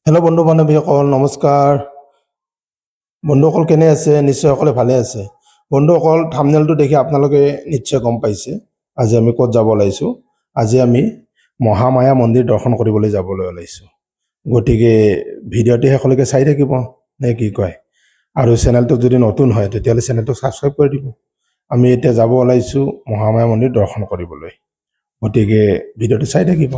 Hello' বন্ধু বান্ধৱীসকল নমস্কাৰ। বন্ধুসকল কেনে আছে? নিশ্চয় সকলে ভালে আছে। বন্ধুসকল থাম্বনেইলটো দেখি আপোনালোকে নিশ্চয় গম পাইছে আজি আমি ক'ত যাব ওলাইছোঁ। আজি আমি মহামায়া মন্দিৰ দৰ্শন কৰিবলৈ যাবলৈ ওলাইছোঁ। গতিকে ভিডিঅ'টি শেষলৈকে চাই থাকিব নে কি কয়? আৰু চেনেলটো যদি নতুন হয় তেতিয়াহ'লে চেনেলটো ছাবস্ক্ৰাইব কৰি দিব। আমি এতিয়া যাব ওলাইছোঁ মহামায়া মন্দিৰ দৰ্শন কৰিবলৈ। গতিকে ভিডিঅ'টো চাই থাকিব।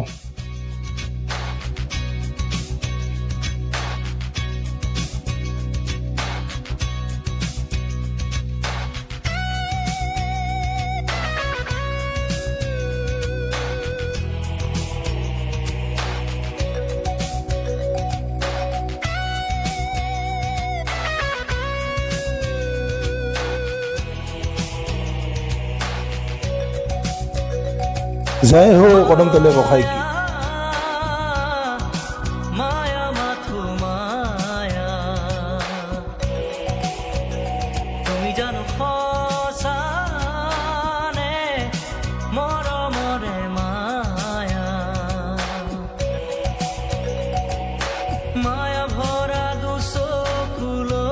জয় হো কদম তলে বখাই কি। মায়া মাথো মায়া তুমি জানো সঁচানে মৰমৰে মায়া মায়া ভৰা দুচকুলৈ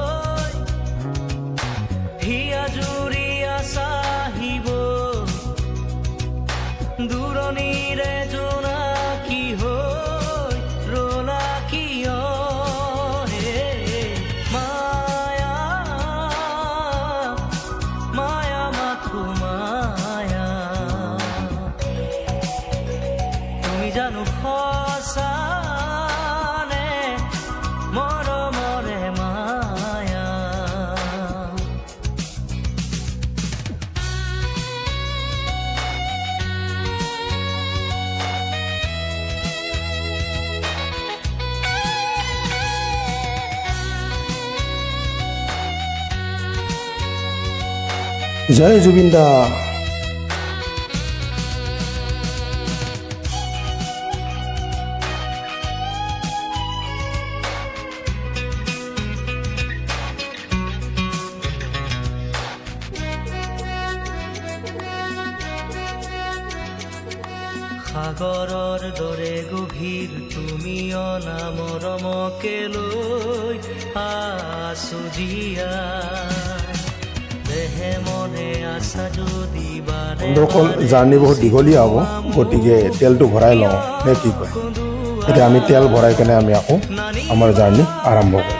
হিয়া জুৰিয়া চাহিব দূৰণিৰে জোনাকী হৈ ৰলা কিয় হে মায়া মায়া মাথো মায়া তুমি জানো সঁচানে মৰমৰে মায়া জয় জুবিন দা। সাগৰৰ দৰে গভীৰ তুমি অনামৰমকে লৈ আছো জীয়াই দেহে মনে আছা যদি বাৰে বন্ধুসকল জাৰ্ণি বহুত দীঘলীয়া হ'ব। গতিকে তেলটো ভৰাই লওঁ নে কি কয়? এতিয়া আমি তেল ভৰাই কেনে আমি আকৌ আমাৰ জাৰ্ণি আৰম্ভ কৰিম।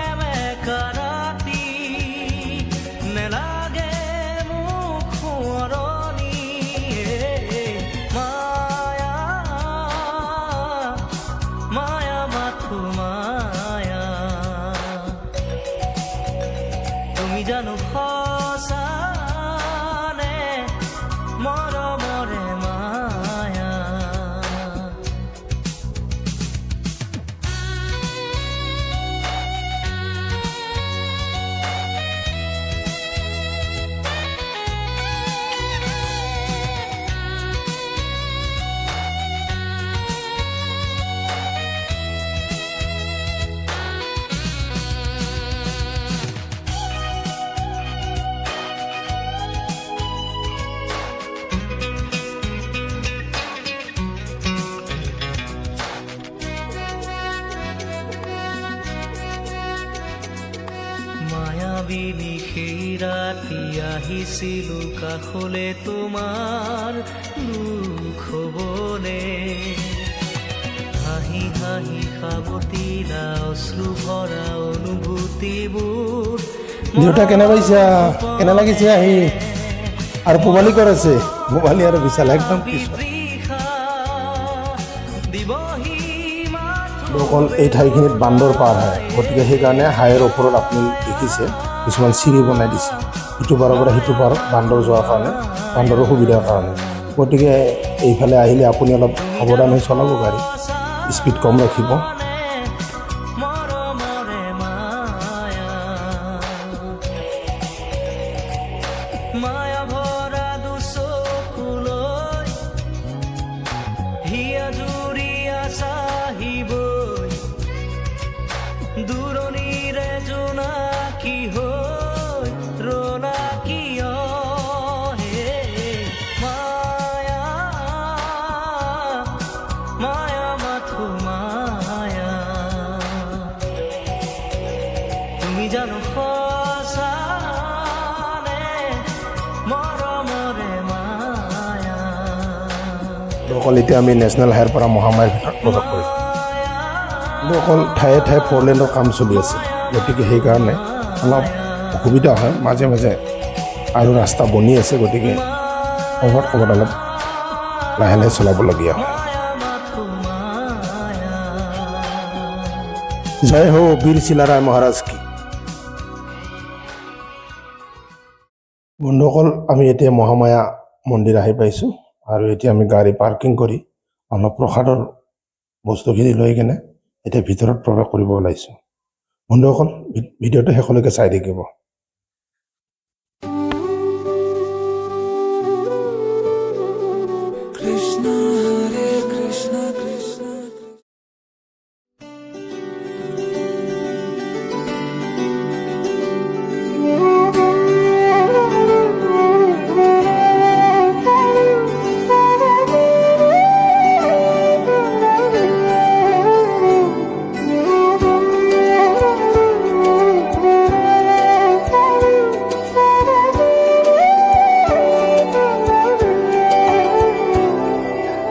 মায়া মাথো মায়া তুমি জানো সঁচানে মৰমৰে মায়া মায়াবিনী সেই ৰাতি আহিছিলো কাষলে তোমাৰ দুখ হবলে হাঁহি হাঁহি সাৱতিলা অশ্ৰু ভৰা অনুভূতিবোৰ দেউতা কেনে পাইছা? কেনে লাগিছে আহি? আৰু পোৱালি ক'ত আছে? পোৱালি আৰু বিশাল একদম পিছত। দিবহি অকল এই ঠাইখিনিত বান্দৰ পাৰ হয়। গতিকে সেইকাৰণে হাইৰ ওপৰত আপুনি দেখিছে কিছুমান চিৰি বনাই দিছে ইটো পাৰৰ পৰা সিটো পাৰত বান্দৰ যোৱাৰ কাৰণে, বান্দৰৰ সুবিধাৰ কাৰণে। গতিকে এইফালে আহিলে আপুনি অলপ সাৱধান হৈ চলাব গাড়ী, স্পীড কম ৰাখিব। মৰমৰে মায়া মায়া ভৰা দুচকুলৈ হিয়া জুৰিয়া চাহিব দূৰণিৰে জোনাকী হৈ ৰলা কিয় হে মায়া মায়া মাথো মায়া জানো ফসানে মৰমৰে মায়া অকল এতিয়া আমি নেশ্যনেল হাইৱেৰ পৰা মহামাৰীৰ ভিতৰত প্ৰৱেশ কৰিম। কিন্তু অকল ঠায়ে ঠায়ে 4 লেনৰ কাম চলি আছে, গতিকে সেইকাৰণে অলপ অসুবিধা হয় মাজে মাজে, আৰু ৰাস্তা বনি আছে, গতিকে ক'ৰবাত অলপ লাহে লাহে চলাবলগীয়া হয়। জয় হো বীৰ চিলাৰায় মহাৰাজ কি। বন্ধুসকল, আমি এতিয়া মহামায়া মন্দিৰ আহি পাইছোঁ, আৰু এতিয়া আমি গাড়ী পাৰ্কিং কৰি অলপ প্ৰসাদৰ বস্তুখিনি লৈ কেনে এতিয়া ভিতৰত প্ৰৱেশ কৰিব ওলাইছোঁ। বন্ধুসকল, ভিডিঅ'টো শেষলৈকে চাই থাকিব। Krishna Hare Krishna Krishna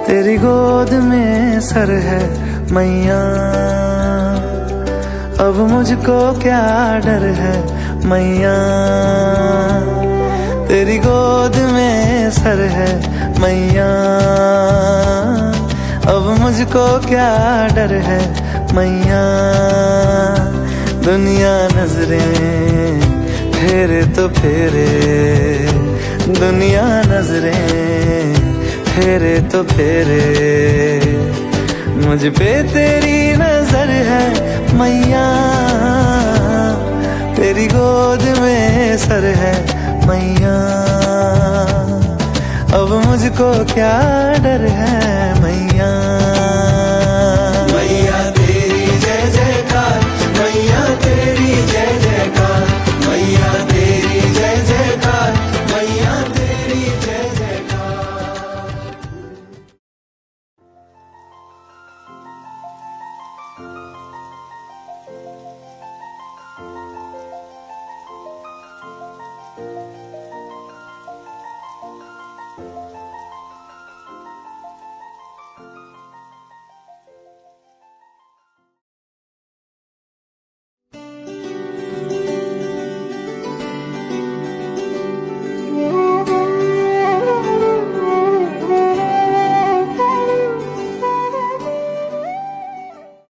तेरी गोद में सर है मैया, अब मुझको क्या डर है मैया। तेरी गोद में सर है मैया, अब मुझको क्या डर है मैया। दुनिया नजरें फेरे तो फेरे, दुनिया नजरें फेरे तो फेरे, मुझ पे तेरी नजर है मैया। तेरी गोद में सर है मैया, अब मुझको क्या डर है मैया।